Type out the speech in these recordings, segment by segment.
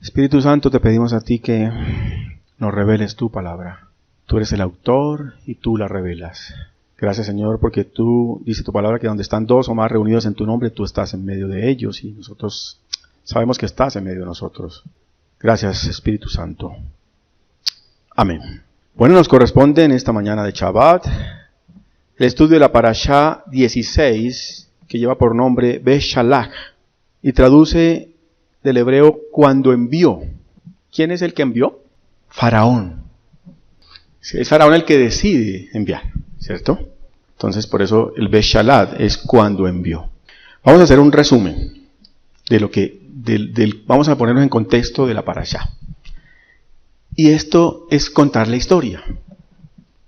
Espíritu Santo, te pedimos a ti que nos reveles tu palabra. Tú eres el autor y tú la revelas. Gracias, Señor, porque tú, dice tu palabra, que donde están dos o más reunidos en tu nombre, tú estás en medio de ellos y nosotros sabemos que estás en medio de nosotros. Gracias, Espíritu Santo. Amén. Bueno, nos corresponde en esta mañana de Shabbat el estudio de la Parashá 16, que lleva por nombre Beshalach, y traduce del hebreo cuando envió. ¿Quién es el que envió? Faraón. Es Faraón el que decide enviar, ¿cierto? Entonces, por eso el Beshalach es cuando envió. Vamos a hacer un resumen de lo que, vamos a ponernos en contexto de la Parashá. Y esto es contar la historia.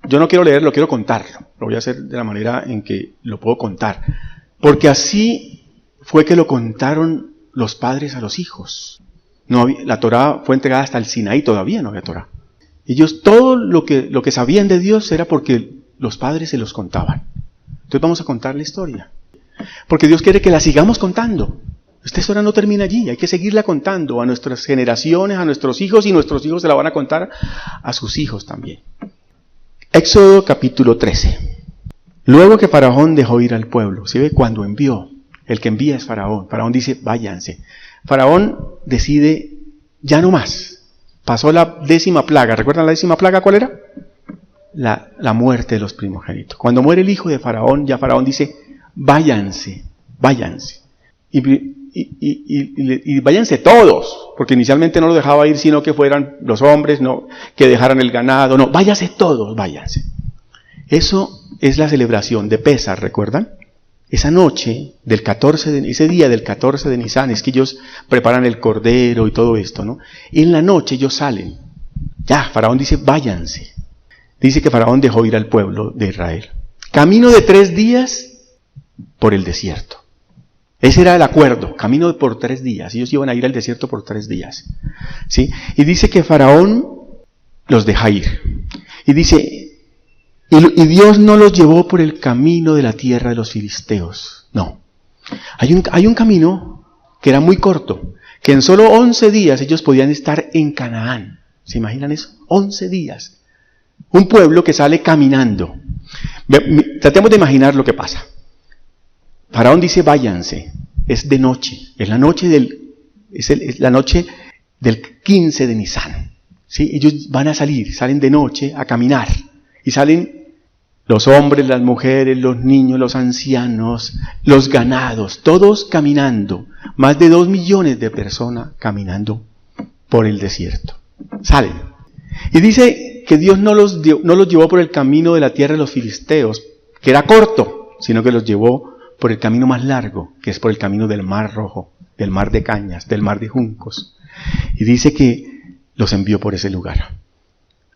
Yo no quiero leerlo, quiero contarlo. Lo voy a hacer de la manera en que lo puedo contar. Porque así fue que lo contaron los padres a los hijos. La Torá fue entregada hasta el Sinaí, todavía no había Torá. Ellos todo lo que sabían de Dios era porque los padres se los contaban. Entonces vamos a contar la historia. Porque Dios quiere que la sigamos contando. Esta historia no termina allí, hay que seguirla contando a nuestras generaciones, a nuestros hijos, y nuestros hijos se la van a contar a sus hijos también. Éxodo capítulo 13. Luego que Faraón dejó ir al pueblo, ¿sí ve? Cuando envió, el que envía es Faraón. Faraón dice, váyanse. Faraón decide, ya no más. Pasó la 10ª plaga. ¿Recuerdan la 10ª plaga cuál era? La muerte de los primogénitos. Cuando muere el hijo de Faraón, ya Faraón dice, váyanse, váyanse. Y váyanse todos, porque inicialmente no lo dejaba ir, sino que fueran los hombres, no, que dejaran el ganado, no, váyanse todos, váyanse. Eso es la celebración de Pesach, ¿recuerdan? Esa noche del ese día del 14 de Nisan, es que ellos preparan el cordero y todo esto, ¿no? Y en la noche ellos salen. Ya, Faraón dice, váyanse. Dice que Faraón dejó ir al pueblo de Israel. Camino de 3 días por el desierto. Ese era el acuerdo, camino por 3 días. Ellos iban a ir al desierto por 3 días. ¿Sí? Y dice que Faraón los deja ir. Y dice, y Dios no los llevó por el camino de la tierra de los filisteos. No. Hay un camino que era muy corto, que en solo 11 días ellos podían estar en Canaán. ¿Se imaginan eso? 11 días. Un pueblo que sale caminando. Tratemos de imaginar lo que pasa. Faraón dice, váyanse. Es de noche. Es la noche del 15 de Nisan. ¿Sí? Ellos van a salen de noche a caminar. Y salen los hombres, las mujeres, los niños, los ancianos, los ganados, todos caminando. Más de 2 millones de personas caminando por el desierto. Salen. Y dice que Dios no los llevó por el camino de la tierra de los filisteos, que era corto, sino que los llevó por el camino más largo, que es por el camino del Mar Rojo, del Mar de Cañas, del Mar de Juncos. Y dice que los envió por ese lugar.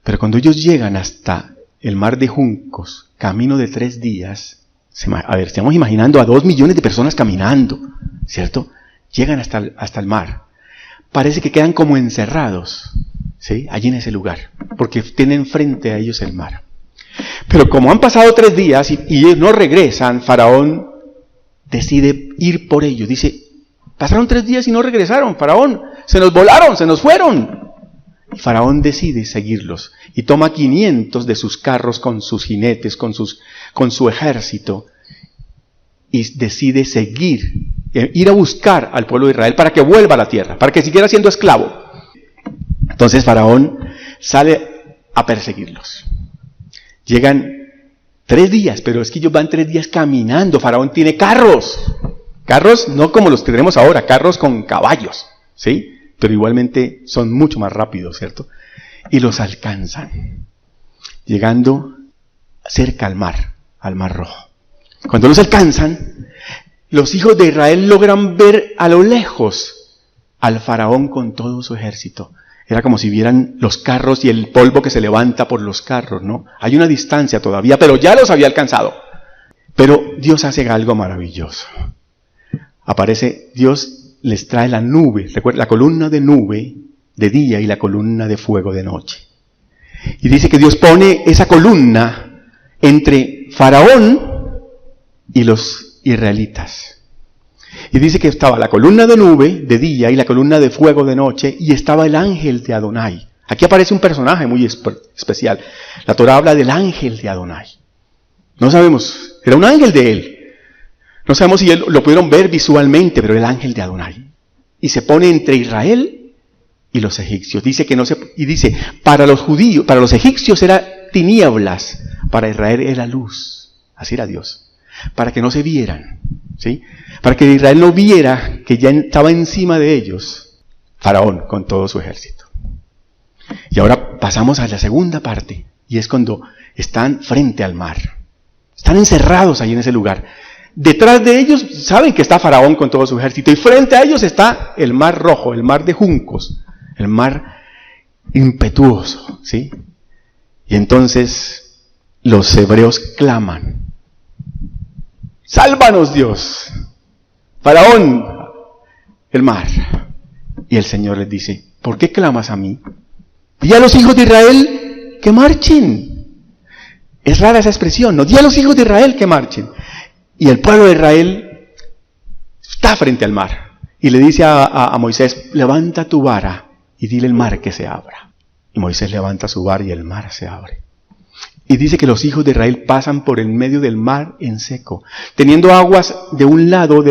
Pero cuando ellos llegan hasta el Mar de Juncos, camino de 3 días, estamos imaginando a 2 millones de personas caminando, ¿cierto? Llegan hasta el mar. Parece que quedan como encerrados, ¿sí? Allí en ese lugar, porque tienen frente a ellos el mar. Pero como han pasado 3 días y ellos no regresan, Faraón decide ir por ellos. Dice, pasaron 3 días y no regresaron, Faraón, se nos volaron, se nos fueron. Y Faraón decide seguirlos y toma 500 de sus carros con sus jinetes, con su ejército, y decide ir a buscar al pueblo de Israel para que vuelva a la tierra, para que siguiera siendo esclavo. Entonces Faraón sale a perseguirlos. Llegan 3 días, pero es que ellos van 3 días caminando. Faraón tiene carros no como los que tenemos ahora, carros con caballos, ¿sí? Pero igualmente son mucho más rápidos, ¿cierto? Y los alcanzan, llegando cerca al mar Rojo. Cuando los alcanzan, los hijos de Israel logran ver a lo lejos al Faraón con todo su ejército. Era como si vieran los carros y el polvo que se levanta por los carros, ¿no? Hay una distancia todavía, pero ya los había alcanzado. Pero Dios hace algo maravilloso. Dios les trae la nube, recuerda, la columna de nube de día y la columna de fuego de noche. Y dice que Dios pone esa columna entre Faraón y los israelitas. Y dice que estaba la columna de nube de día y la columna de fuego de noche, y estaba el ángel de Adonai. Aquí aparece un personaje muy especial. La Torá habla del ángel de Adonai. No sabemos, era un ángel de él. No sabemos si lo pudieron ver visualmente, pero el ángel de Adonai. Y se pone entre Israel y los egipcios. Dice que dice, para los judíos, para los egipcios era tinieblas, para Israel era luz. Así era Dios. Para que no se vieran, ¿sí? Para que Israel no viera que ya estaba encima de ellos Faraón con todo su ejército. Y ahora pasamos a la segunda parte, y es cuando están frente al mar. Están encerrados ahí en ese lugar. Detrás de ellos saben que está Faraón con todo su ejército, y frente a ellos está el mar rojo, el mar de juncos, el mar impetuoso, ¿sí? Y entonces los hebreos claman: ¡sálvanos, Dios! Faraón, el mar. Y el Señor les dice: ¿por qué clamas a mí? Di a los hijos de Israel que marchen. Es rara esa expresión, ¿no? Di a los hijos de Israel que marchen. Y el pueblo de Israel está frente al mar. Y le dice a Moisés: levanta tu vara y dile al mar que se abra. Y Moisés levanta su vara y el mar se abre. Y dice que los hijos de Israel pasan por el medio del mar en seco, teniendo aguas de un lado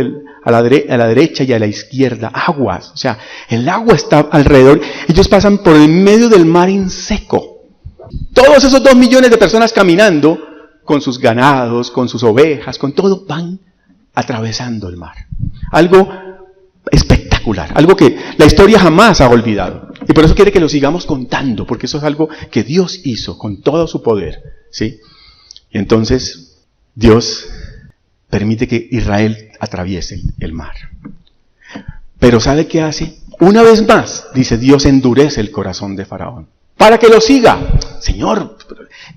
a la derecha y a la izquierda. Aguas, o sea, el agua está alrededor. Ellos pasan por el medio del mar en seco. Todos esos 2 millones de personas caminando, con sus ganados, con sus ovejas, con todo, van atravesando el mar. Algo espectacular, algo que la historia jamás ha olvidado. Y por eso quiere que lo sigamos contando, porque eso es algo que Dios hizo con todo su poder, ¿sí? Y entonces Dios permite que Israel atraviese el mar. Pero ¿sabe qué hace? Una vez más, dice Dios, endurece el corazón de Faraón para que lo siga. Señor,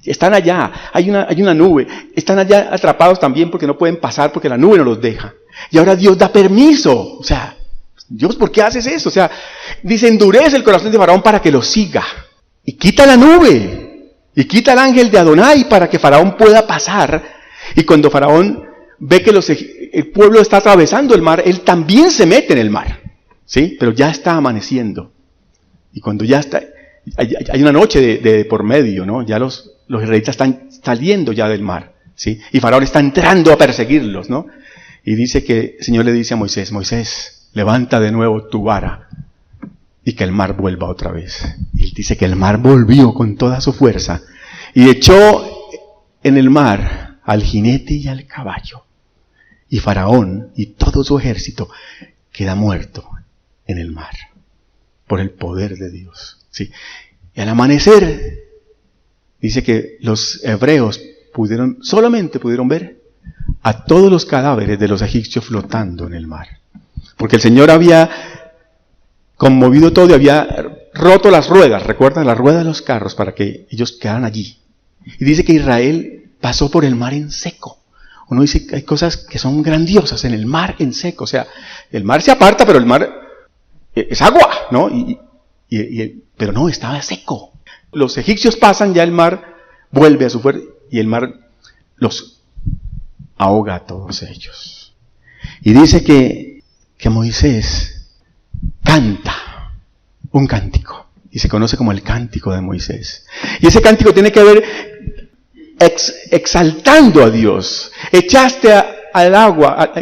están allá, hay una nube, están allá atrapados también porque no pueden pasar porque la nube no los deja. Y ahora Dios da permiso. O sea, Dios, ¿por qué haces eso? O sea, dice, endurece el corazón de Faraón para que lo siga. Y quita la nube, y quita el ángel de Adonai para que Faraón pueda pasar. Y cuando Faraón ve que el pueblo está atravesando el mar, él también se mete en el mar, ¿sí? Pero ya está amaneciendo. Y cuando ya está, hay una noche de por medio, ¿no? Ya los israelitas están saliendo ya del mar, ¿sí? Y Faraón está entrando a perseguirlos, ¿no? Y dice que el Señor le dice a Moisés: Moisés, levanta de nuevo tu vara y que el mar vuelva otra vez. Y él dice que el mar volvió con toda su fuerza y echó en el mar al jinete y al caballo. Y Faraón y todo su ejército queda muerto en el mar por el poder de Dios, ¿sí? Y al amanecer dice que los hebreos solamente pudieron ver a todos los cadáveres de los egipcios flotando en el mar. Porque el Señor había conmovido todo y había roto las ruedas, recuerdan, las ruedas de los carros para que ellos quedaran allí. Y dice que Israel pasó por el mar en seco. Uno dice que hay cosas que son grandiosas en el mar en seco. O sea, el mar se aparta, pero el mar es agua, ¿no? Pero no, estaba seco. Los egipcios pasan, ya el mar vuelve a su fuerza y el mar los ahoga a todos ellos. Y dice que Moisés canta un cántico y se conoce como el cántico de Moisés. Y ese cántico tiene que ver exaltando a Dios. Echaste al agua,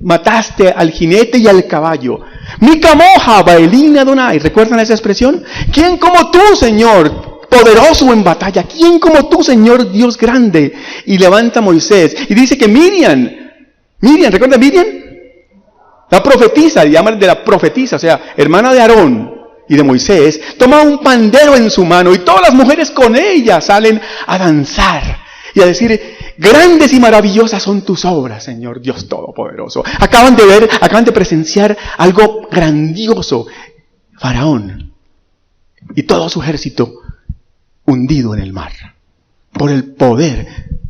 mataste al jinete y al caballo. Mica moja, baelina Adonai. ¿Recuerdan esa expresión? ¿Quién como tú, Señor, poderoso en batalla? ¿Quién como tú, Señor, Dios grande? Y levanta a Moisés. Y dice que Miriam, ¿recuerda Miriam? La profetisa, llaman de la profetisa, o sea, hermana de Aarón y de Moisés, toma un pandero en su mano y todas las mujeres con ella salen a danzar y a decir: grandes y maravillosas son tus obras, Señor Dios Todopoderoso. Acaban de presenciar algo grandioso. Faraón y todo su ejército hundido en el mar por el poder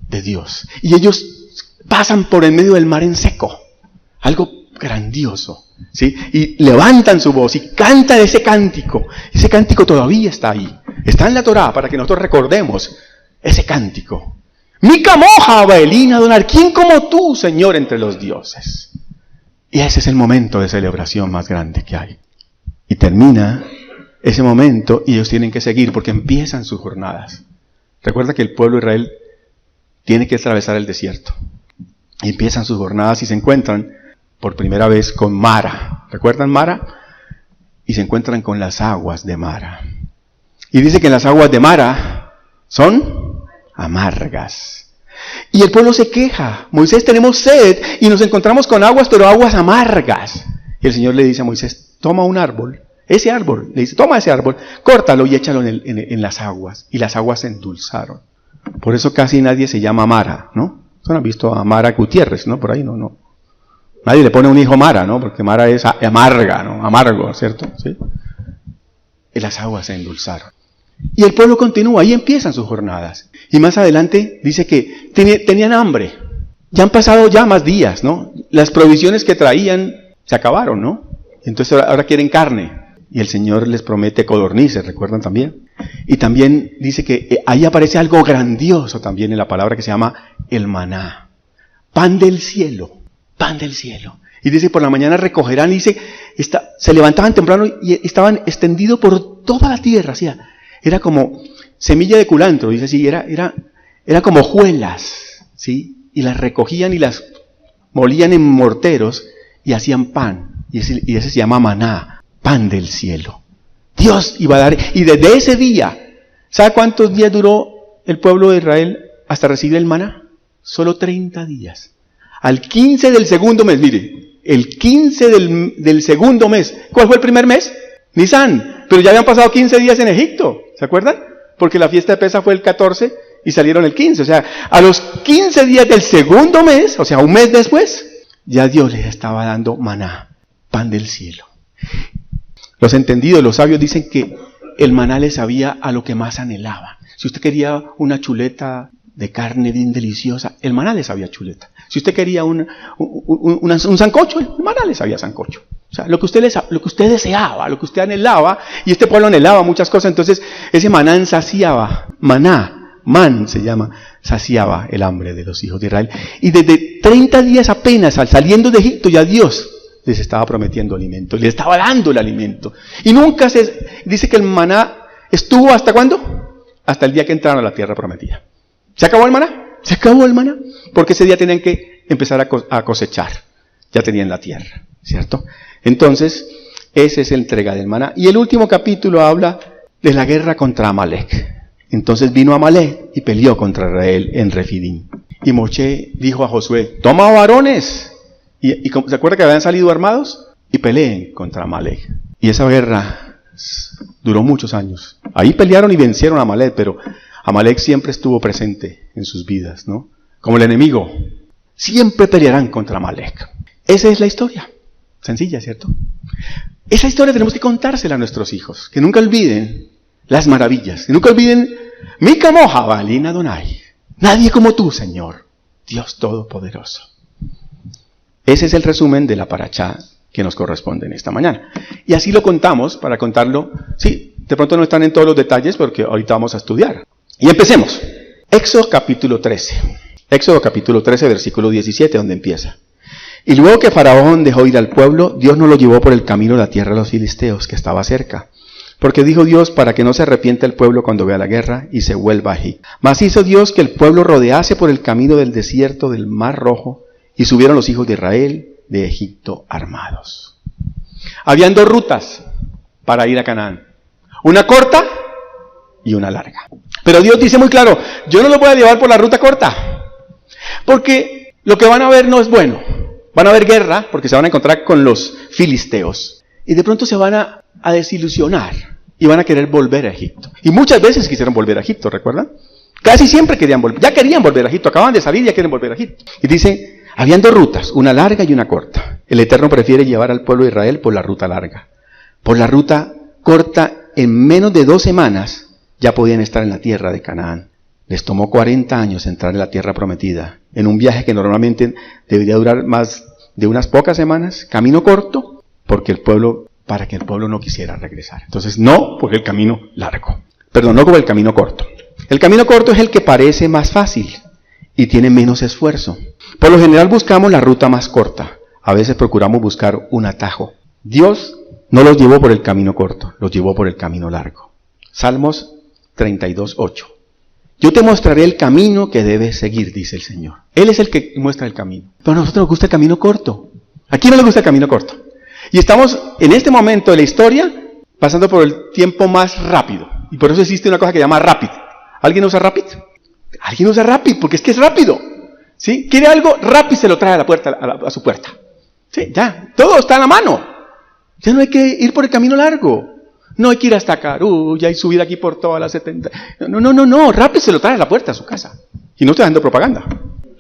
de Dios. Y ellos pasan por el medio del mar en seco. Algo grandioso, ¿sí? Y levantan su voz y cantan ese cántico. Ese cántico todavía está ahí. Está en la Torá para que nosotros recordemos ese cántico. Mica moja, baelina Adonai. ¿Quién como tú, Señor, entre los dioses? Y ese es el momento de celebración más grande que hay. Y termina ese momento y ellos tienen que seguir porque empiezan sus jornadas. Recuerda que el pueblo de Israel tiene que atravesar el desierto. Y empiezan sus jornadas y se encuentran por primera vez con Mara. ¿Recuerdan Mara? Y se encuentran con las aguas de Mara. Y dice que las aguas de Mara son amargas. Y el pueblo se queja. Moisés, tenemos sed y nos encontramos con aguas, pero aguas amargas. Y el Señor le dice a Moisés, toma un árbol. Ese árbol, le dice, toma ese árbol, córtalo y échalo en las aguas. Y las aguas se endulzaron. Por eso casi nadie se llama Mara, ¿no? ¿Ustedes han visto a Mara Gutiérrez, no? Por ahí no. Nadie le pone un hijo Mara, ¿no? Porque Mara es amarga, ¿no? Amargo, ¿cierto? ¿Sí? Y las aguas se endulzaron. Y el pueblo continúa, ahí empiezan sus jornadas. Y más adelante dice que tenían hambre. Ya han pasado ya más días, ¿no? Las provisiones que traían se acabaron, ¿no? Entonces ahora quieren carne. Y el Señor les promete codornices, ¿recuerdan también? Y también dice que ahí aparece algo grandioso también en la palabra que se llama el maná. Pan del cielo, pan del cielo. Y dice, por la mañana recogerán, y dice, se levantaban temprano y estaban extendidos por toda la tierra. ¿Sí? Era como semilla de culantro, dice así, era como hojuelas, ¿sí? Y las recogían y las molían en morteros y hacían pan. Y ese se llama maná. Pan del cielo. Dios iba a dar, y desde ese día, ¿sabe cuántos días duró el pueblo de Israel hasta recibir el maná? Solo 30 días. Al 15 del segundo mes, mire, el 15 del segundo mes, ¿cuál fue el primer mes? Nisan, pero ya habían pasado 15 días en Egipto, ¿se acuerdan? Porque la fiesta de Pesa fue el 14 y salieron el 15, o sea, a los 15 días del segundo mes, o sea, un mes después, ya Dios les estaba dando maná, pan del cielo. Los entendidos, los sabios dicen que el maná les sabía a lo que más anhelaba. Si usted quería una chuleta de carne bien deliciosa, el maná le sabía chuleta. Si usted quería un sancocho, el maná le sabía sancocho. O sea, lo que usted deseaba, lo que usted anhelaba, y este pueblo anhelaba muchas cosas, entonces ese maná saciaba, se llama, saciaba el hambre de los hijos de Israel. Y desde 30 días apenas, saliendo de Egipto, ya Dios les estaba prometiendo alimento, les estaba dando el alimento. Y nunca dice que el maná estuvo ¿hasta cuándo? Hasta el día que entraron a la tierra prometida. ¿Se acabó el maná? ¿Se acabó el maná? Porque ese día tenían que empezar a cosechar. Ya tenían la tierra, ¿cierto? Entonces, esa es la entrega del maná. Y el último capítulo habla de la guerra contra Amalek. Entonces vino Amalek y peleó contra Israel en Refidim. Y Moshe dijo a Josué, toma varones. Y ¿se acuerda que habían salido armados? Y peleen contra Amalek. Y esa guerra duró muchos años. Ahí pelearon y vencieron a Amalek, pero Amalek siempre estuvo presente en sus vidas, ¿no? Como el enemigo. Siempre pelearán contra Amalek. Esa es la historia. Sencilla, ¿cierto? Esa historia tenemos que contársela a nuestros hijos. Que nunca olviden las maravillas. Que nunca olviden mi camoja, Balina Adonai. Nadie como tú, Señor, Dios Todopoderoso. Ese es el resumen de la parashá que nos corresponde en esta mañana. Y así lo contamos, para contarlo. Sí, de pronto no están en todos los detalles porque ahorita vamos a estudiar. Y empecemos. Éxodo capítulo 13. Éxodo capítulo 13, versículo 17, donde empieza. Y luego que Faraón dejó ir al pueblo, Dios no lo llevó por el camino de la tierra de los filisteos, que estaba cerca. Porque dijo Dios, para que no se arrepienta el pueblo cuando vea la guerra y se vuelva a Egipto. Mas hizo Dios que el pueblo rodease por el camino del desierto del Mar Rojo, y subieron los hijos de Israel de Egipto armados. Habían dos rutas para ir a Canaán. Una corta y una larga. Pero Dios dice muy claro, yo no los voy a llevar por la ruta corta. Porque lo que van a ver no es bueno. Van a ver guerra porque se van a encontrar con los filisteos. Y de pronto se van a desilusionar y van a querer volver a Egipto. Y muchas veces quisieron volver a Egipto, ¿recuerdan? Casi siempre querían volver. Ya querían volver a Egipto. Acaban de salir y ya quieren volver a Egipto. Y dice, habían dos rutas, una larga y una corta. El Eterno prefiere llevar al pueblo de Israel por la ruta larga. Por la ruta corta, en menos de 2 semanas, ya podían estar en la tierra de Canaán. Les tomó 40 años entrar en la tierra prometida, en un viaje que normalmente debería durar más de unas pocas semanas. Camino corto, para que el pueblo no quisiera regresar. Entonces, no por el camino largo. Perdón, no por el camino corto. El camino corto es el que parece más fácil y tiene menos esfuerzo. Por lo general buscamos la ruta más corta. a veces procuramos buscar un atajo. Dios no los llevó por el camino corto, los llevó por el camino largo. Salmos 32:8. Yo te mostraré el camino que debes seguir, dice el Señor. Él es el que muestra el camino. Pero a nosotros nos gusta el camino corto. ¿A quién no le gusta el camino corto? Y estamos en este momento de la historia pasando por el tiempo más rápido. Y por eso existe una cosa que se llama Rapid. ¿Alguien usa Rapid? Alguien usa Rapid porque es que es rápido. ¿Sí? Quiere algo, Rapid se lo trae a la puerta, a su puerta. Sí, ya, todo está en la mano. Ya no hay que ir por el camino largo. No hay que ir hasta Carulla y subir aquí por todas las 70. No, Rapid se lo trae a la puerta a su casa. Y no estoy haciendo propaganda.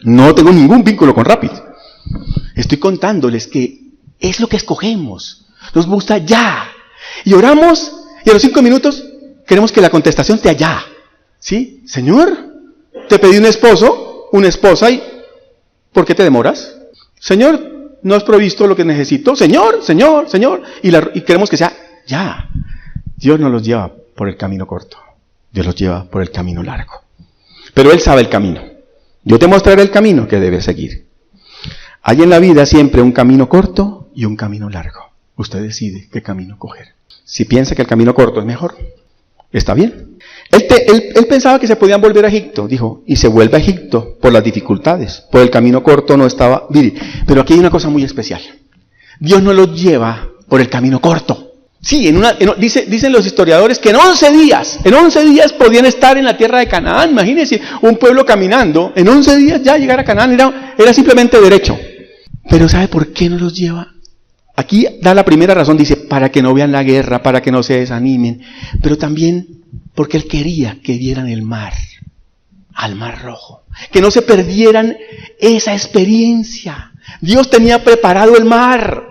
No tengo ningún vínculo con Rapid. Estoy contándoles que es lo que escogemos. Nos gusta ya. Y oramos y a los 5 minutos queremos que la contestación esté allá. ¿Sí? Señor, te pedí un esposo, una esposa y ¿por qué te demoras? Señor, no has provisto lo que necesito. Señor. Y queremos que sea ya. Dios no los lleva por el camino corto. Dios los lleva por el camino largo. Pero Él sabe el camino. Yo te mostraré el camino que debes seguir. Hay en la vida siempre un camino corto y un camino largo. Usted decide qué camino coger. Si piensa que el camino corto es mejor, está bien. Él pensaba que se podían volver a Egipto, dijo, y se vuelve a Egipto por las dificultades. Por el camino corto no estaba. Mire, pero aquí hay una cosa muy especial. Dios no los lleva por el camino corto. Sí, dicen los historiadores que en 11 días podían estar en la tierra de Canaán. Imagínense, un pueblo caminando, en 11 días ya llegar a Canaán era simplemente derecho. Pero ¿sabe por qué no los lleva? Aquí da la primera razón, dice, para que no vean la guerra, para que no se desanimen, pero también porque Él quería que vieran el mar, al Mar Rojo, que no se perdieran esa experiencia. Dios tenía preparado el mar.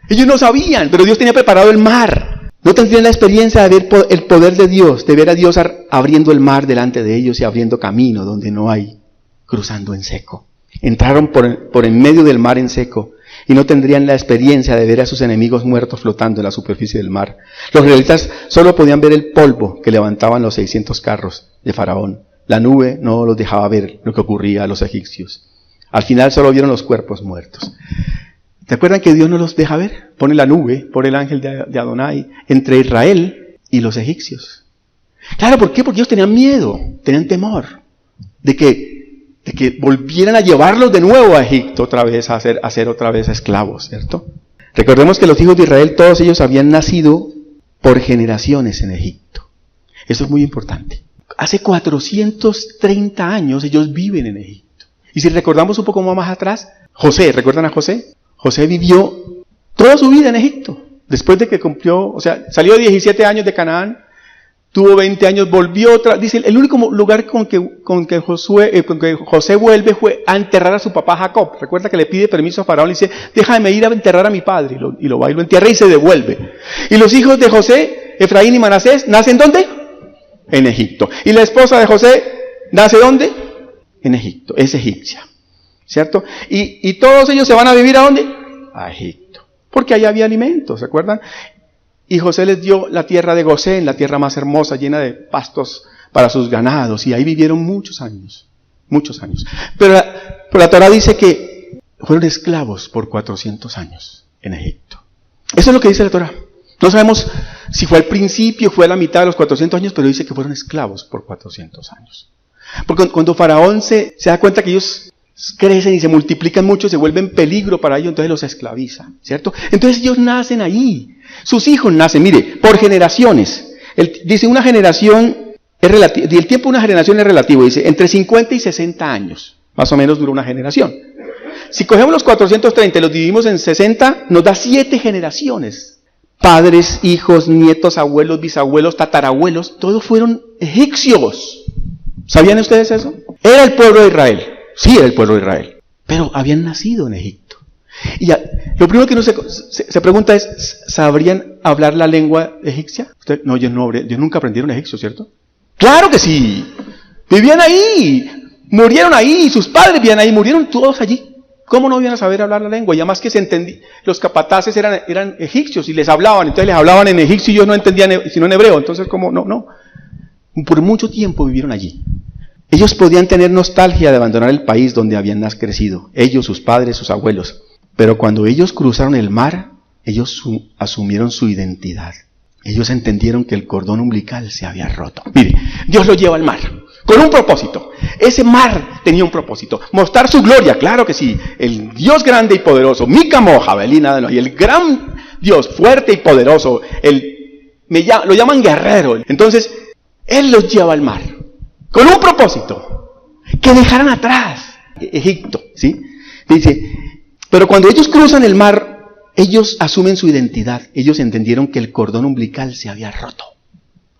Ellos no sabían, pero Dios tenía preparado el mar. No tendrían la experiencia de ver el poder de Dios, de ver a Dios abriendo el mar delante de ellos y abriendo camino donde no hay, cruzando en seco. Entraron por en medio del mar en seco y no tendrían la experiencia de ver a sus enemigos muertos flotando en la superficie del mar. Los israelitas solo podían ver el polvo que levantaban los 600 carros de Faraón. La nube no los dejaba ver lo que ocurría a los egipcios. Al final solo vieron los cuerpos muertos. ¿Se acuerdan que Dios no los deja ver? Pone la nube, pone el ángel de Adonai entre Israel y los egipcios. Claro, ¿por qué? Porque ellos tenían miedo, tenían temor de que volvieran a llevarlos de nuevo a Egipto otra vez, a ser otra vez esclavos, ¿cierto? Recordemos que los hijos de Israel, todos ellos habían nacido por generaciones en Egipto. Eso es muy importante. Hace 430 años ellos viven en Egipto. Y si recordamos un poco más atrás, José, ¿recuerdan a José? José vivió toda su vida en Egipto. Después de que salió de 17 años de Canaán, tuvo 20 años, volvió otra. Dice, el único lugar con que José vuelve fue a enterrar a su papá Jacob. Recuerda que le pide permiso a Faraón, le dice, déjame ir a enterrar a mi padre. Y lo va y lo entierra y se devuelve. Y los hijos de José, Efraín y Manasés, ¿nacen dónde? En Egipto. Y la esposa de José, ¿nace dónde? En Egipto, es egipcia. ¿Cierto? Y todos ellos se van a vivir ¿a dónde? A Egipto. Porque allá había alimentos, ¿se acuerdan? Y José les dio la tierra de Gosén, la tierra más hermosa, llena de pastos para sus ganados. Y ahí vivieron muchos años. Pero la Torah dice que fueron esclavos por 400 años en Egipto. Eso es lo que dice la Torah. No sabemos si fue al principio, fue a la mitad de los 400 años, pero dice que fueron esclavos por 400 años. Porque cuando Faraón se da cuenta que ellos crecen y se multiplican mucho, se vuelven peligro para ellos, entonces los esclaviza, ¿cierto? Entonces ellos nacen ahí, sus hijos nacen, mire, por generaciones. Dice una generación es relativo, el tiempo de una generación es relativo, dice, entre 50 y 60 años, más o menos dura una generación. Si cogemos los 430 y los dividimos en 60, nos da 7 generaciones. Padres, hijos, nietos, abuelos, bisabuelos, tatarabuelos, todos fueron egipcios. ¿Sabían ustedes eso? Era el pueblo de Israel. Sí, era el pueblo de Israel, pero habían nacido en Egipto. Y lo primero que uno se pregunta es, ¿sabrían hablar la lengua egipcia? No, ellos nunca aprendieron egipcio, ¿cierto? ¡Claro que sí! Vivían ahí, murieron ahí, sus padres vivían ahí, murieron todos allí. ¿Cómo no iban a saber hablar la lengua? Y además que los capataces eran egipcios y les hablaban, entonces les hablaban en egipcio y ellos no entendían sino en hebreo. Entonces, ¿cómo? No. Por mucho tiempo vivieron allí. Ellos podían tener nostalgia de abandonar el país donde habían crecido, ellos, sus padres, sus abuelos. Pero cuando ellos cruzaron el mar, ellos asumieron su identidad. Ellos entendieron que el cordón umbilical se había roto. Mire, Dios los lleva al mar con un propósito. Ese mar tenía un propósito. Mostrar su gloria, claro que sí. El Dios grande y poderoso, Mikamo, Javelina, y el gran Dios fuerte y poderoso, lo llaman guerrero. Entonces, Él los lleva al mar con un propósito. Que dejaran atrás Egipto, ¿sí? Dice, pero cuando ellos cruzan el mar, ellos asumen su identidad. Ellos entendieron que el cordón umbilical se había roto.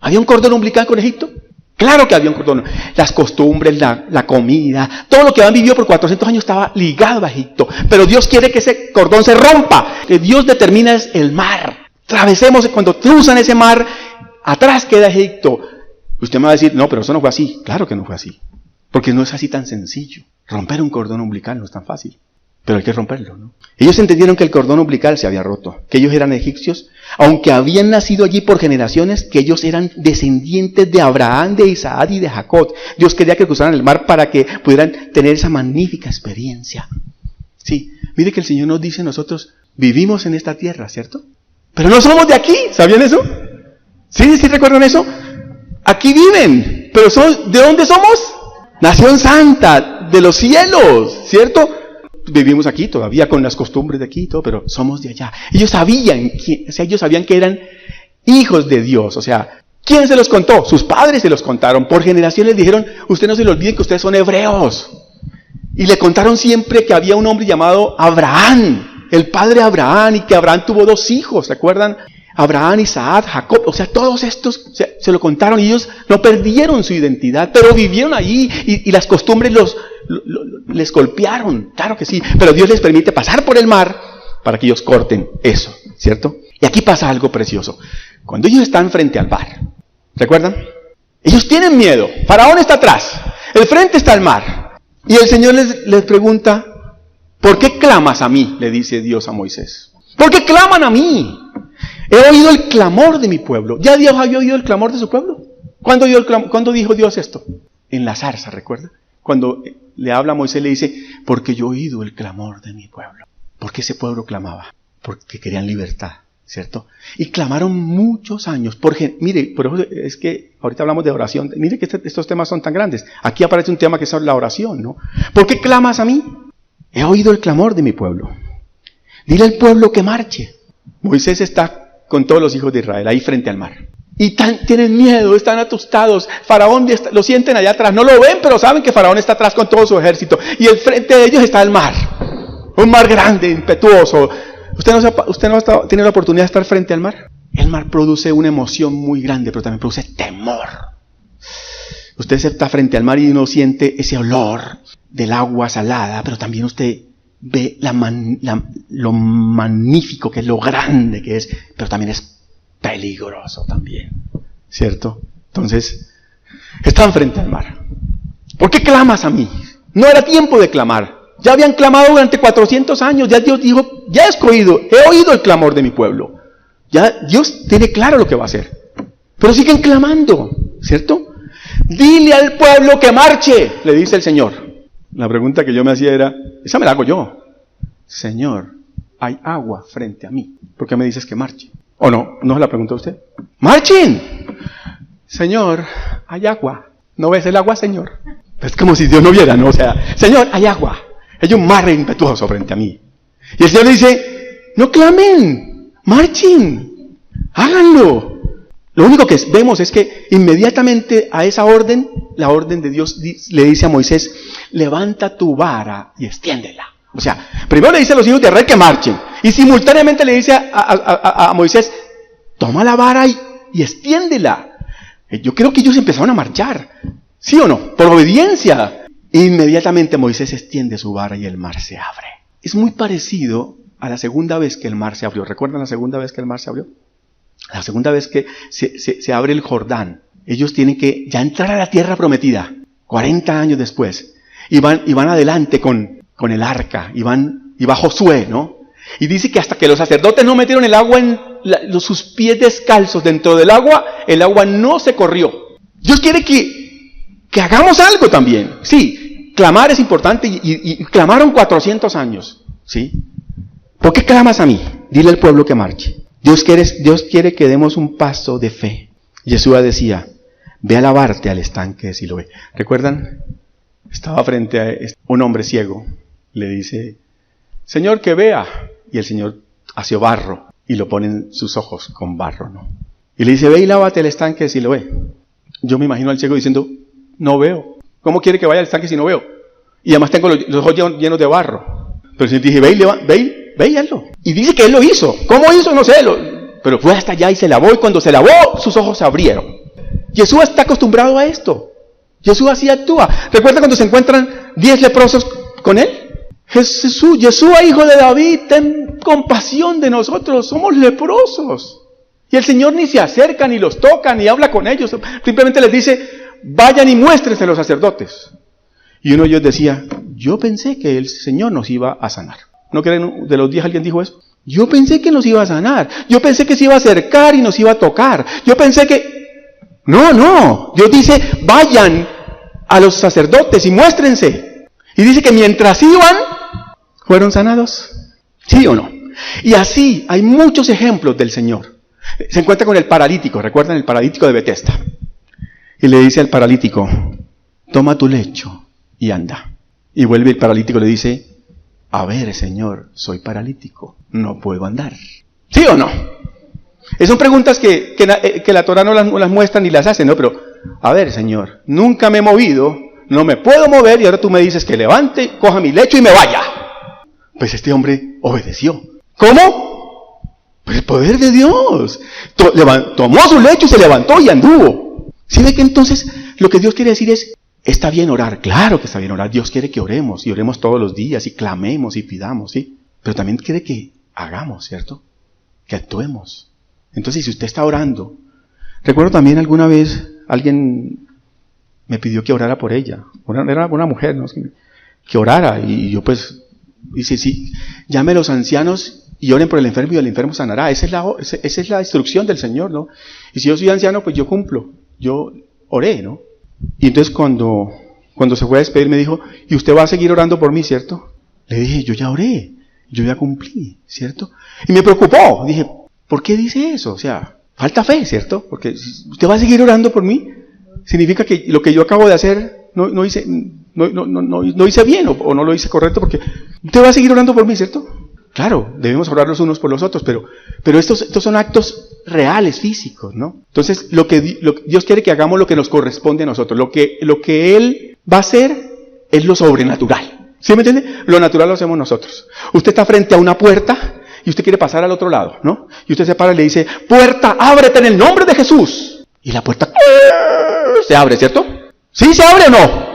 ¿Había un cordón umbilical con Egipto? Claro que había un cordón. Las costumbres, la comida, todo lo que habían vivido por 400 años estaba ligado a Egipto. Pero Dios quiere que ese cordón se rompa. Que Dios determina es el mar. Travesemos, cuando cruzan ese mar, atrás queda Egipto. Usted me va a decir, no, pero eso no fue así. Claro que no fue así. Porque no es así tan sencillo. Romper un cordón umbilical no es tan fácil. Pero hay que romperlo, ¿no? Ellos entendieron que el cordón umbilical se había roto, que ellos eran egipcios, aunque habían nacido allí por generaciones, que ellos eran descendientes de Abraham, de Isaac y de Jacob. Dios quería que cruzaran el mar para que pudieran tener esa magnífica experiencia. Sí, mire que el Señor nos dice, nosotros vivimos en esta tierra, ¿cierto? Pero no somos de aquí, ¿sabían eso? ¿Sí recuerdan eso? Aquí viven, pero ¿de dónde somos? Nación santa, de los cielos, ¿cierto? Vivimos aquí todavía con las costumbres de aquí y todo, pero somos de allá. Ellos sabían que eran hijos de Dios. O sea, ¿quién se los contó? Sus padres se los contaron. Por generaciones dijeron, usted no se le olvide que ustedes son hebreos. Y le contaron siempre que había un hombre llamado Abraham, el padre Abraham, y que Abraham tuvo 2 hijos, ¿se acuerdan? Abraham, Isaac, Jacob, o sea, todos estos se lo contaron y ellos no perdieron su identidad, pero vivieron allí y las costumbres les golpearon, claro que sí, pero Dios les permite pasar por el mar para que ellos corten eso, ¿cierto? Y aquí pasa algo precioso. Cuando ellos están frente al mar, ¿recuerdan? Ellos tienen miedo, Faraón está atrás, el frente está el mar, y el Señor les pregunta, ¿por qué clamas a mí?, le dice Dios a Moisés. ¿Por qué claman a mí? He oído el clamor de mi pueblo. ¿Ya Dios había oído el clamor de su pueblo? ¿Cuándo dijo Dios esto? En la zarza, ¿recuerda? Cuando le habla a Moisés, le dice, porque yo he oído el clamor de mi pueblo. ¿Por qué ese pueblo clamaba? Porque querían libertad, ¿cierto? Y clamaron muchos años. Mire, por eso es que ahorita hablamos de oración. Mire que estos temas son tan grandes. Aquí aparece un tema que es la oración, ¿no? ¿Por qué clamas a mí? He oído el clamor de mi pueblo. Dile al pueblo que marche. Moisés está con todos los hijos de Israel ahí frente al mar. Y tienen miedo, están asustados. Faraón lo sienten allá atrás. No lo ven, pero saben que Faraón está atrás con todo su ejército. Y el frente de ellos está el mar. Un mar grande, impetuoso. ¿Usted no ha tenido la oportunidad de estar frente al mar? El mar produce una emoción muy grande, pero también produce temor. Usted está frente al mar y uno siente ese olor del agua salada, pero también usted ve lo magnífico que es, lo grande que es, pero también es peligroso también, ¿cierto? Entonces, están frente al mar. ¿Por qué clamas a mí? No era tiempo de clamar. Ya habían clamado durante 400 años. Ya Dios dijo, ya he oído el clamor de mi pueblo. Ya Dios tiene claro lo que va a hacer. Pero siguen clamando, ¿cierto? Dile al pueblo que marche, le dice el Señor. La pregunta que yo me hacía era, esa me la hago yo. Señor, hay agua frente a mí. ¿Por qué me dices que marche? ¿O no? ¿No se la preguntó usted? ¡Marchen! Señor, hay agua. ¿No ves el agua, Señor? Es como si Dios no viera, ¿no? O sea, Señor, hay agua. Hay un mar impetuoso frente a mí. Y el Señor le dice, no clamen, marchen, háganlo. Lo único que vemos es que inmediatamente a esa orden, la orden de Dios le dice a Moisés, levanta tu vara y extiéndela. O sea, primero le dice a los hijos de Israel que marchen. Y simultáneamente le dice a Moisés, toma la vara y extiéndela. Yo creo que ellos empezaron a marchar. ¿Sí o no? Por obediencia. Inmediatamente Moisés extiende su vara y el mar se abre. Es muy parecido a la segunda vez que el mar se abrió. ¿Recuerdan la segunda vez que el mar se abrió? La segunda vez que se abre el Jordán. Ellos tienen que ya entrar a la tierra prometida. 40 años después. Y van adelante con el arca. Y va Josué, ¿no? Y dice que hasta que los sacerdotes no metieron el agua sus pies descalzos dentro del agua, el agua no se corrió. Dios quiere que hagamos algo también. Sí, clamar es importante y clamaron 400 años. ¿Sí? ¿Por qué clamas a mí? Dile al pueblo que marche. Dios quiere que demos un paso de fe. Yeshua decía, ve a lavarte al estanque de Siloé. ¿Recuerdan? Estaba frente a un hombre ciego. Le dice, Señor, que vea. Y el Señor hace barro y lo pone en sus ojos con barro, ¿no? Y le dice, ve y lávate al estanque de Siloé. Yo me imagino al ciego diciendo, no veo. ¿Cómo quiere que vaya al estanque si no veo? Y además tengo los ojos llenos de barro. Pero si dije, ve y hazlo. Y dice que él lo hizo. ¿Cómo hizo? No sé. Pero fue hasta allá y se lavó. Y cuando se lavó, sus ojos se abrieron. Jesús está acostumbrado a esto. Jesús así actúa. ¿Recuerda cuando se encuentran 10 leprosos con él? Jesús, hijo de David, ten compasión de nosotros. Somos leprosos. Y el Señor ni se acerca, ni los toca, ni habla con ellos. Simplemente les dice, vayan y muéstrense a los sacerdotes. Y uno de ellos decía, yo pensé que el Señor nos iba a sanar. ¿No creen de los 10 alguien dijo eso? Yo pensé que nos iba a sanar. Yo pensé que se iba a acercar y nos iba a tocar. Yo pensé que... No. Dios dice, vayan a los sacerdotes y muéstrense. Y dice que mientras iban, fueron sanados. ¿Sí o no? Y así hay muchos ejemplos del Señor. Se encuentra con el paralítico. ¿Recuerdan el paralítico de Betesda? Y le dice al paralítico, toma tu lecho y anda. Y vuelve el paralítico y le dice, a ver, Señor, soy paralítico, no puedo andar. ¿Sí o no? Son preguntas que la Torah no las muestra ni las hace, ¿no? Pero, a ver, Señor, nunca me he movido, no me puedo mover y ahora tú me dices que levante, coja mi lecho y me vaya. Pues este hombre obedeció. ¿Cómo? Pues el poder de Dios. Tomó su lecho y se levantó y anduvo. ¿Sí ve que entonces lo que Dios quiere decir es, está bien orar? Claro que está bien orar. Dios quiere que oremos y oremos todos los días y clamemos y pidamos, ¿sí? Pero también quiere que hagamos, ¿cierto? Que actuemos. Entonces, si usted está orando, recuerdo también alguna vez alguien me pidió que orara por ella. Era una mujer, ¿no? Que orara y yo pues, dice, sí, llame a los ancianos y oren por el enfermo y el enfermo sanará. Esa es la instrucción del Señor, ¿no? Y si yo soy anciano, pues yo cumplo. Yo oré, ¿no? Y entonces cuando se fue a despedir me dijo, ¿y usted va a seguir orando por mí, cierto? Le dije, yo ya oré, yo ya cumplí, ¿cierto? Y me preocupó, dije, ¿por qué dice eso? O sea, falta fe, ¿cierto? Porque si usted va a seguir orando por mí, significa que lo que yo acabo de hacer no hice bien o no lo hice correcto, porque usted va a seguir orando por mí, ¿cierto? Claro, debemos orar los unos por los otros, pero estos son actos reales, físicos, ¿no? Entonces, Dios quiere que hagamos lo que nos corresponde a nosotros. Lo que Él va a hacer es lo sobrenatural. ¿Sí me entiende? Lo natural lo hacemos nosotros. Usted está frente a una puerta y usted quiere pasar al otro lado, ¿no? Y usted se para y le dice, puerta, ábrete en el nombre de Jesús. Y la puerta se abre, ¿cierto? ¿Sí se abre o no?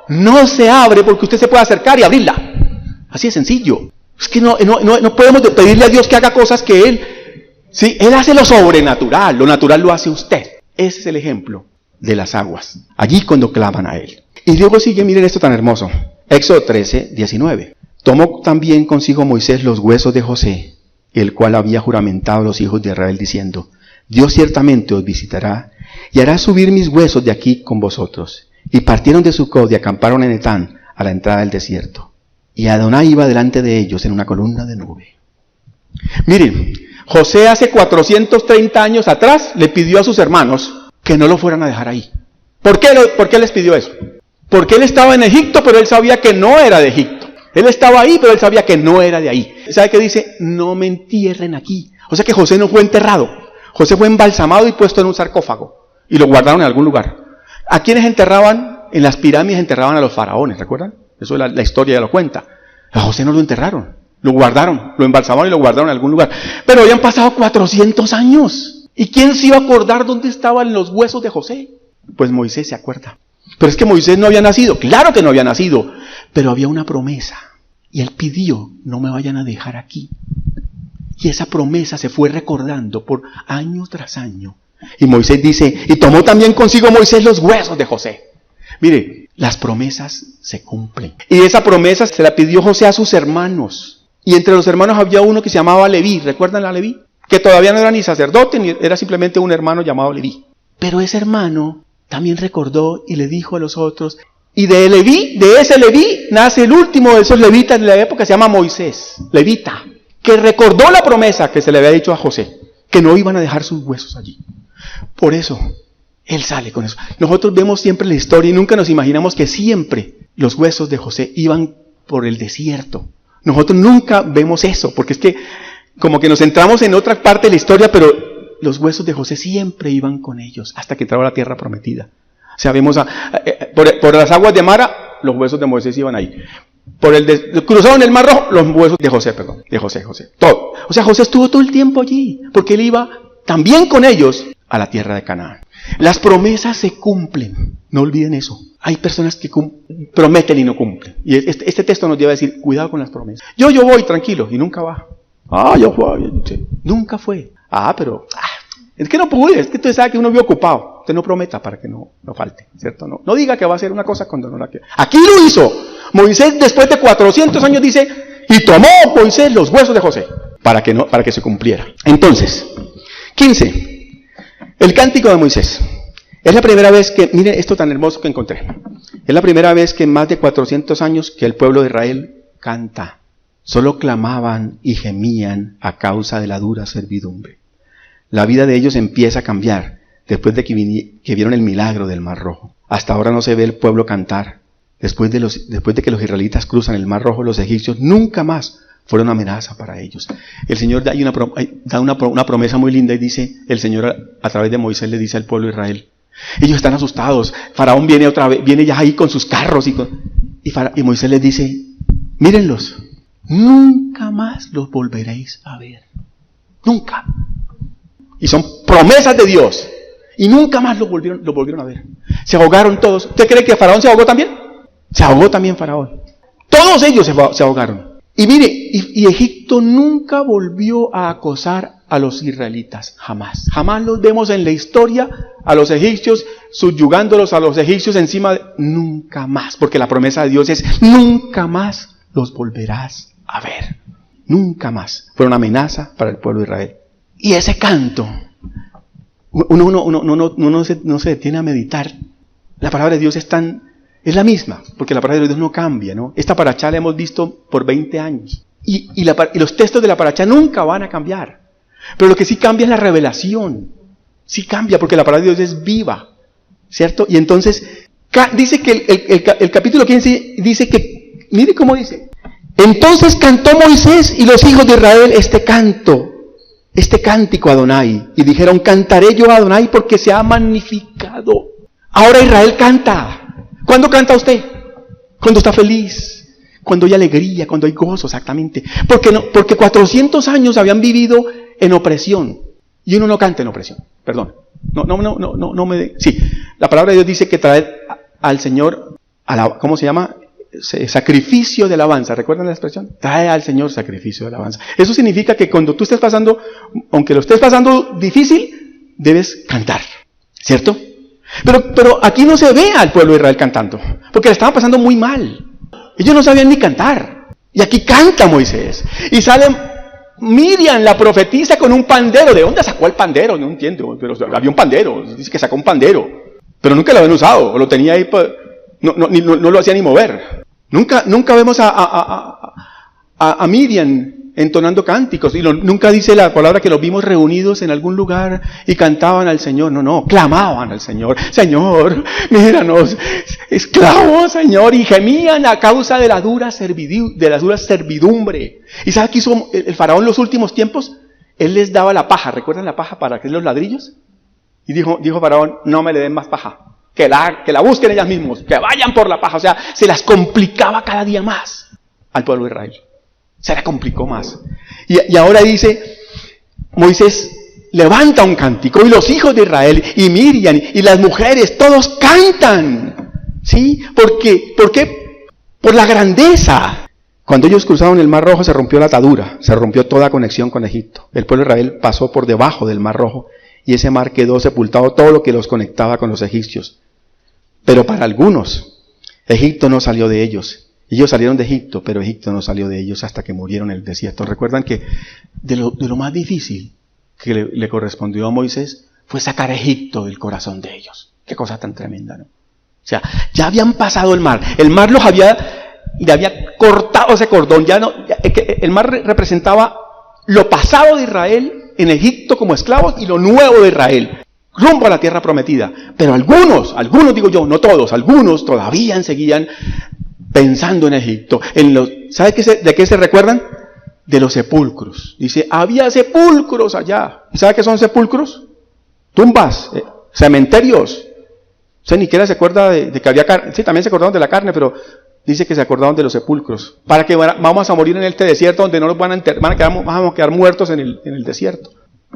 No se abre porque usted se puede acercar y abrirla. Así de sencillo. Es que no podemos pedirle a Dios que haga cosas que Él hace lo sobrenatural, lo natural lo hace usted. Ese es el ejemplo de las aguas, allí cuando claman a Él. Y luego sigue, miren esto tan hermoso, Éxodo 13, 19. Tomó también consigo Moisés los huesos de José, el cual había juramentado a los hijos de Israel diciendo, Dios ciertamente os visitará y hará subir mis huesos de aquí con vosotros. Y partieron de Sucot y acamparon en Etán a la entrada del desierto. Y Adonai iba delante de ellos en una columna de nube. Miren, José hace 430 años atrás le pidió a sus hermanos que no lo fueran a dejar ahí. ¿Por qué les pidió eso? Porque él estaba en Egipto, pero él sabía que no era de Egipto. Él estaba ahí, pero él sabía que no era de ahí. ¿Sabe qué dice? No me entierren aquí. O sea que José no fue enterrado. José fue embalsamado y puesto en un sarcófago. Y lo guardaron en algún lugar. ¿A quiénes enterraban? En las pirámides enterraban a los faraones, ¿recuerdan? Eso la historia ya lo cuenta. A José no lo enterraron, lo guardaron, lo embalsamaron y lo guardaron en algún lugar. Pero habían pasado 400 años. ¿Y quién se iba a acordar dónde estaban los huesos de José? Pues Moisés se acuerda. Pero es que Moisés no había nacido. Claro que no había nacido. Pero había una promesa. Y él pidió, no me vayan a dejar aquí. Y esa promesa se fue recordando por año tras año. Y Moisés dice, y tomó también consigo Moisés los huesos de José. Mire, las promesas se cumplen. Y esa promesa se la pidió José a sus hermanos. Y entre los hermanos había uno que se llamaba Leví. ¿Recuerdan a Leví? Que todavía no era ni sacerdote, ni era simplemente un hermano llamado Leví. Pero ese hermano también recordó y le dijo a los otros, y de ese Leví, nace el último de esos levitas de la época, se llama Moisés, levita. que recordó la promesa que se le había dicho a José, que no iban a dejar sus huesos allí. Por eso, él sale con eso. Nosotros vemos siempre la historia y nunca nos imaginamos que siempre los huesos de José iban por el desierto. Nosotros nunca vemos eso, porque es que como que nos centramos en otra parte de la historia, pero los huesos de José siempre iban con ellos hasta que entraba a la tierra prometida. O sea, vemos por las aguas de Mara, los huesos de Moisés iban ahí. Cruzaron el Mar Rojo, los huesos de José, todo. O sea, José estuvo todo el tiempo allí, porque él iba también con ellos a la tierra de Canaán. Las promesas se cumplen, no olviden eso. Hay personas que prometen y no cumplen. Y este texto nos lleva a decir, cuidado con las promesas. Yo voy tranquilo y nunca va. Nunca fue. Pero es que no pude, es que usted sabe que uno vive ocupado. Usted no prometa para que no falte, ¿cierto? No diga que va a hacer una cosa cuando no la quiere. Aquí lo hizo. Moisés, después de 400 años, dice, y tomó Moisés los huesos de José, para que se cumpliera. Entonces, 15. El cántico de Moisés. Es la primera vez que, miren esto tan hermoso que encontré. Es la primera vez que en más de 400 años que el pueblo de Israel canta. Solo clamaban y gemían a causa de la dura servidumbre. La vida de ellos empieza a cambiar después de que vieron el milagro del Mar Rojo. Hasta ahora no se ve el pueblo cantar. Después de que los israelitas cruzan el Mar Rojo, los egipcios nunca más fueron amenaza para ellos. El Señor da una promesa muy linda y dice, el Señor a través de Moisés le dice al pueblo de Israel, ellos están asustados, Faraón viene otra vez, viene ya ahí con sus carros y Moisés les dice, mírenlos, nunca más los volveréis a ver. Nunca. Y son promesas de Dios. Y nunca más los volvieron a ver. Se ahogaron todos. ¿Usted cree que Faraón se ahogó también? Se ahogó también Faraón. Todos ellos se ahogaron. Y mire, y Egipto nunca volvió a acosar a los israelitas. Jamás. Jamás los vemos en la historia a los egipcios, subyugándolos a los egipcios encima de... Nunca más. Porque la promesa de Dios es, nunca más los volverás a ver. Nunca más. Fue una amenaza para el pueblo de Israel. Y ese canto, uno se detiene a meditar. La palabra de Dios es la misma, porque la palabra de Dios no cambia, ¿no? Esta parachá la hemos visto por 20 años. Y los textos de la parachá nunca van a cambiar. Pero lo que sí cambia es la revelación. Sí cambia, porque la palabra de Dios es viva, ¿cierto? Y entonces, dice que el capítulo 15 dice que, mire cómo dice. Entonces cantó Moisés y los hijos de Israel este cántico a Adonai, y dijeron, cantaré yo a Adonai porque se ha magnificado. Ahora Israel canta. ¿Cuándo canta usted? Cuando está feliz, cuando hay alegría, cuando hay gozo, exactamente. Porque 400 años habían vivido en opresión, y uno no canta en opresión, perdón. Sí, la palabra de Dios dice que trae al Señor, ¿cómo se llama? Sacrificio de alabanza. ¿Recuerdan la expresión? Trae al Señor sacrificio de alabanza. Eso significa que cuando tú estés pasando, aunque lo estés pasando difícil, debes cantar, ¿cierto? Pero aquí no se ve al pueblo de Israel cantando, porque le estaban pasando muy mal. Ellos no sabían ni cantar. Y aquí canta Moisés. Y sale Miriam, la profetisa, con un pandero. ¿De dónde sacó el pandero? No entiendo, pero había un pandero. Dice que sacó un pandero, pero nunca lo habían usado, o lo tenía ahí, no lo hacía ni mover. Nunca vemos a Miriam entonando cánticos, y nunca dice la palabra que los vimos reunidos en algún lugar y cantaban al Señor. No, clamaban al Señor. Señor, míranos, esclavos, Señor, y gemían a causa de la dura servidumbre. ¿Y sabe qué hizo el faraón en los últimos tiempos? Él les daba la paja. ¿Recuerdan la paja para hacer los ladrillos? Y dijo faraón, no me le den más paja. Que la busquen ellas mismos, que vayan por la paja. O sea, se las complicaba cada día más al pueblo de Israel. Se la complicó más. Y ahora dice, Moisés levanta un cántico, y los hijos de Israel, y Miriam, y las mujeres, todos cantan. ¿Sí? ¿Por qué? Por la grandeza. Cuando ellos cruzaron el Mar Rojo se rompió la atadura, se rompió toda conexión con Egipto. El pueblo de Israel pasó por debajo del Mar Rojo, y ese mar quedó sepultado todo lo que los conectaba con los egipcios. Pero para algunos, Egipto no salió de ellos. Ellos salieron de Egipto, pero Egipto no salió de ellos hasta que murieron en el desierto. Recuerdan que de lo más difícil que le correspondió a Moisés fue sacar a Egipto del corazón de ellos. Qué cosa tan tremenda, ¿no? O sea, ya habían pasado el mar. El mar le había cortado ese cordón. El mar representaba lo pasado de Israel en Egipto como esclavos y lo nuevo de Israel, rumbo a la tierra prometida. Pero algunos digo yo, no todos, algunos todavía seguían pensando en Egipto. ¿Sabe de qué se recuerdan? De los sepulcros. Dice, había sepulcros allá. ¿Sabe qué son sepulcros? Tumbas, cementerios. O sea, ni siquiera se acuerda de que había carne. Sí, también se acordaron de la carne, pero dice que se acordaron de los sepulcros. Para que vamos a morir en este desierto donde no nos van a enterrar, vamos a quedar muertos en el desierto.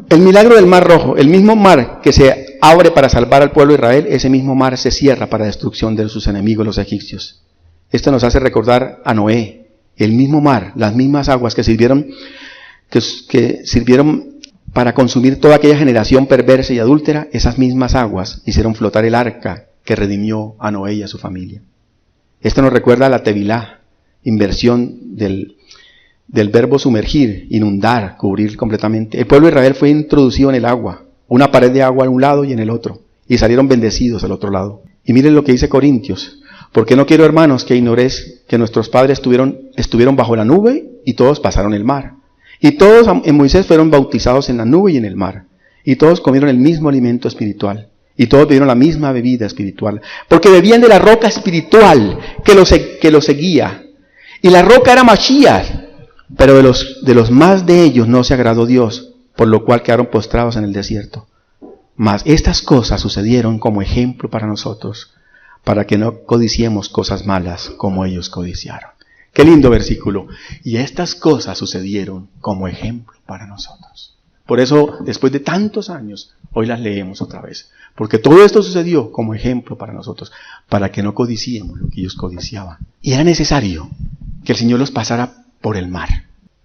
El milagro del Mar Rojo, el mismo mar que se abre para salvar al pueblo de Israel, ese mismo mar se cierra para destrucción de sus enemigos, los egipcios. Esto nos hace recordar a Noé, el mismo mar, las mismas aguas que sirvieron para consumir toda aquella generación perversa y adúltera, esas mismas aguas hicieron flotar el arca que redimió a Noé y a su familia. Esto nos recuerda a la tevilá, inversión del verbo sumergir, inundar, cubrir completamente. El pueblo de Israel fue introducido en el agua, una pared de agua en un lado y en el otro, y salieron bendecidos al otro lado. Y miren lo que dice Corintios, porque no quiero, hermanos, que ignoréis que nuestros padres estuvieron bajo la nube y todos pasaron el mar. Y todos en Moisés fueron bautizados en la nube y en el mar. Y todos comieron el mismo alimento espiritual. Y todos bebieron la misma bebida espiritual. Porque bebían de la roca espiritual que los seguía. Y la roca era Mashiach. Pero de los más de ellos no se agradó Dios, por lo cual quedaron postrados en el desierto. Mas estas cosas sucedieron como ejemplo para nosotros, para que no codiciemos cosas malas como ellos codiciaron. Qué lindo versículo. Y estas cosas sucedieron como ejemplo para nosotros. Por eso, después de tantos años, hoy las leemos otra vez. Porque todo esto sucedió como ejemplo para nosotros, para que no codiciemos lo que ellos codiciaban. Y era necesario que el Señor los pasara por el mar,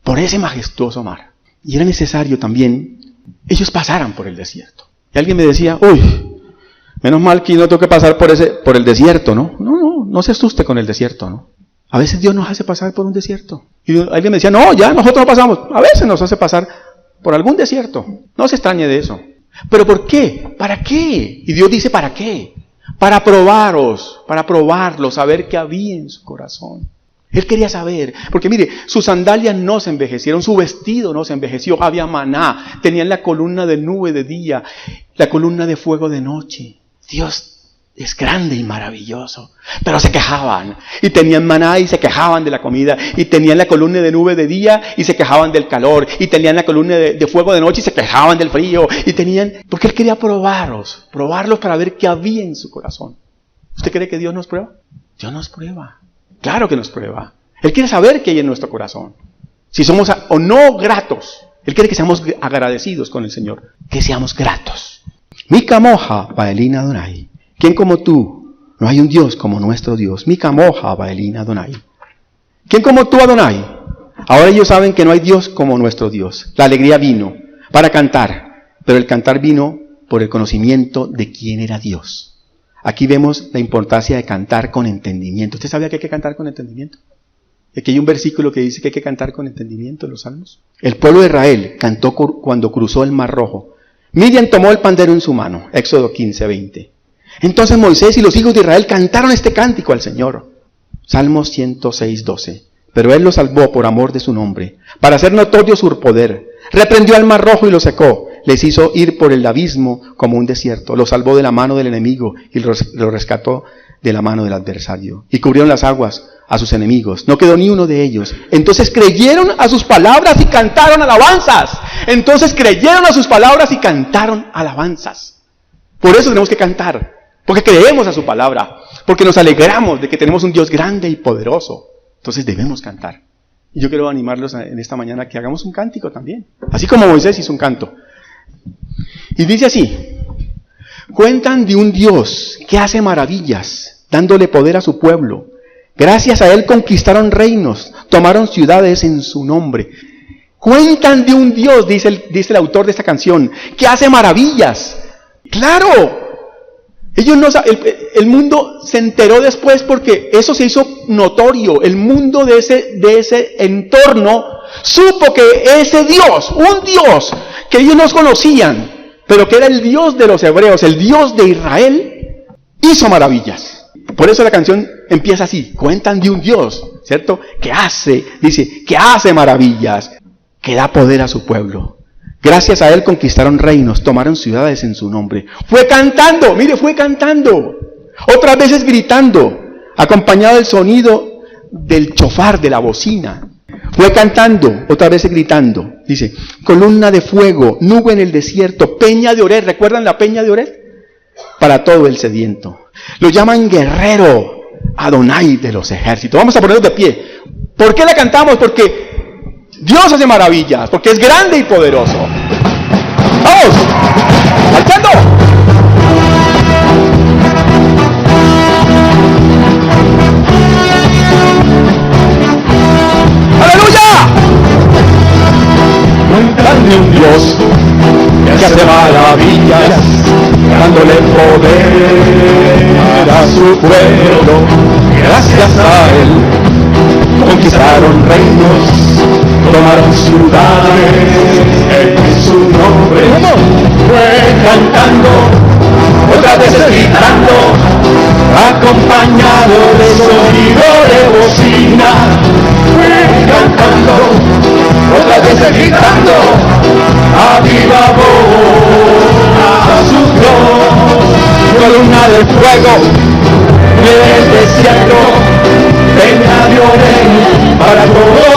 por ese majestuoso mar. Y era necesario también ellos pasaran por el desierto. Y alguien me decía, uy, menos mal que no tengo que pasar por el desierto, ¿no? No se asuste con el desierto, ¿no? A veces Dios nos hace pasar por un desierto. Y alguien me decía, no, ya nosotros no pasamos. A veces nos hace pasar por algún desierto. No se extrañe de eso. ¿Pero por qué? ¿Para qué? Y Dios dice, ¿para qué? Para probaros, para probarlo, saber qué había en su corazón. Él quería saber, porque mire, sus sandalias no se envejecieron, su vestido no se envejeció, había maná, tenían la columna de nube de día, la columna de fuego de noche. Dios es grande y maravilloso, pero se quejaban, y tenían maná y se quejaban de la comida, y tenían la columna de nube de día y se quejaban del calor, y tenían la columna de fuego de noche y se quejaban del frío, porque Él quería probarlos para ver qué había en su corazón. ¿Usted cree que Dios nos prueba? Dios nos prueba. Claro que nos prueba. Él quiere saber qué hay en nuestro corazón. Si somos o no gratos. Él quiere que seamos agradecidos con el Señor. Que seamos gratos. Mika moja baelina Adonai. ¿Quién como tú? No hay un Dios como nuestro Dios. Mika moja baelina Adonai. ¿Quién como tú, Adonai? Ahora ellos saben que no hay Dios como nuestro Dios. La alegría vino para cantar. Pero el cantar vino por el conocimiento de quién era Dios. Aquí vemos la importancia de cantar con entendimiento. ¿Usted sabía que hay que cantar con entendimiento? Aquí hay un versículo que dice que hay que cantar con entendimiento en los salmos. El pueblo de Israel cantó cuando cruzó el Mar Rojo. Miriam tomó el pandero en su mano. Éxodo 15:20. Entonces Moisés y los hijos de Israel cantaron este cántico al Señor. Salmos 106:12. Pero Él los salvó por amor de su nombre, para hacer notorio su poder. Reprendió al Mar Rojo y lo secó. Les hizo ir por el abismo como un desierto. Los salvó de la mano del enemigo y lo rescató de la mano del adversario. Y cubrieron las aguas a sus enemigos. No quedó ni uno de ellos. Entonces creyeron a sus palabras y cantaron alabanzas. Por eso tenemos que cantar. Porque creemos a su palabra. Porque nos alegramos de que tenemos un Dios grande y poderoso. Entonces debemos cantar. Y yo quiero animarlos en esta mañana a que hagamos un cántico también. Así como Moisés hizo un canto. Y dice así: cuentan de un Dios que hace maravillas, dándole poder a su pueblo. Gracias a Él conquistaron reinos, tomaron ciudades en su nombre. Cuentan de un Dios, dice el autor de esta canción, que hace maravillas. ¡Claro! Ellos el mundo se enteró después porque eso se hizo notorio. El mundo de ese entorno supo que ese Dios, un Dios que ellos no conocían, pero que era el Dios de los hebreos, el Dios de Israel, hizo maravillas. Por eso la canción empieza así: cuentan de un Dios, ¿cierto? Que hace maravillas. que da poder a su pueblo. Gracias a él conquistaron reinos, tomaron ciudades en su nombre. Fue cantando, mire, fue cantando. Otras veces gritando, acompañado del sonido del chofar, de la bocina. Fue cantando, otras veces gritando. Dice, columna de fuego, nube en el desierto, peña de Oreb. ¿Recuerdan la peña de Oreb? Para todo el sediento. Lo llaman guerrero, Adonai de los ejércitos. Vamos a ponernos de pie. ¿Por qué la cantamos? Porque Dios hace maravillas, porque es grande y poderoso. ¡Vamos! ¡Marchando! ¡Aleluya! Cuéntale un Dios que hace maravillas, dándole poder a su pueblo. Gracias a él conquistaron reinos, tomaron ciudades en su nombre. Fue cantando, otras veces gritando, acompañado de sonido de bocina. Fue cantando, otras veces gritando, a viva voz a su Dios. Columna de fuego en el desierto, peña de Oreb, para todo